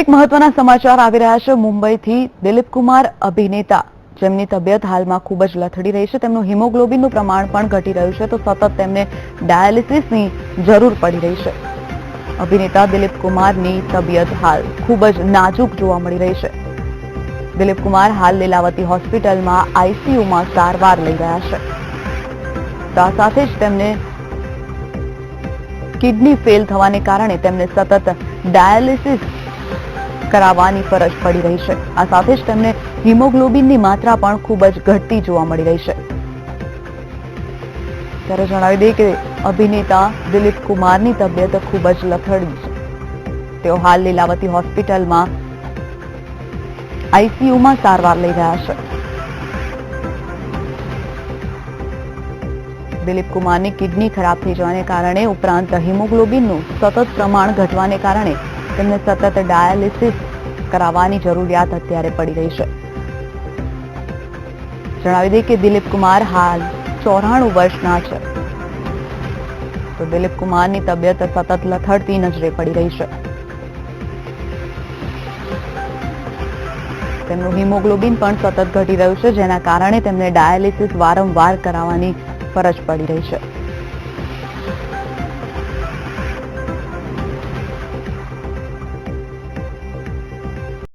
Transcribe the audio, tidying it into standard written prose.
એક મહત્વના સમાચાર આવી રહ્યા છે મુંબઈથી। દિલીપ કુમાર અભિનેતા જેમની તબિયત હાલમાં ખૂબ જ લથડી રહી છે, તેમનું હિમોગ્લોબિનનું પ્રમાણ પણ ઘટી રહ્યું છે, તો સતત તેમને ડાયાલિસિસની જરૂર પડી રહી છે। અભિનેતા દિલીપ કુમારની તબિયત હાલ ખૂબ જ નાજુક જોવા મળી રહી છે। દિલીપ કુમાર હાલ લીલાવતી હોસ્પિટલમાં આઈસીયુમાં સારવાર લઈ રહ્યા છે। તો આ સાથે જ તેમને કિડની ફેલ થવાને કારણે તેમને સતત ડાયાલિસિસ કરાવવાની ફરજ પડી રહી છે। આ સાથે જ તેમને હિમોગ્લોબિનની માત્રા પણ ખૂબ જ ઘટતી જોવા મળી રહી છે। ત્યારે જણાવી દઈએ કે અભિનેતા દિલીપ કુમારની તબિયત ખૂબ જ લથડી છે। તેઓ હાલ લીલાવતી હોસ્પિટલમાં આઈસીયુમાં સારવાર લઈ રહ્યા છે। દિલીપ કુમારની કિડની ખરાબ થઈ જવાને કારણે ઉપરાંત હિમોગ્લોબિનનું સતત પ્રમાણ ઘટવાને કારણે તેમને સતત ડાયાલિસિસ કરાવવાની જરૂરિયાત અત્યારે પડી રહી છે। જણાવી દઈએ કે દિલીપ કુમાર હાલ 94 વર્ષના છે, તો દિલીપ કુમારની તબિયત સતત લથડતી નજરે પડી રહી છે। તેમનું હિમોગ્લોબિન પણ સતત ઘટી રહ્યું છે, જેના કારણે તેમને ડાયાલિસિસ વારંવાર કરાવવાની ફરજ પડી રહી છે।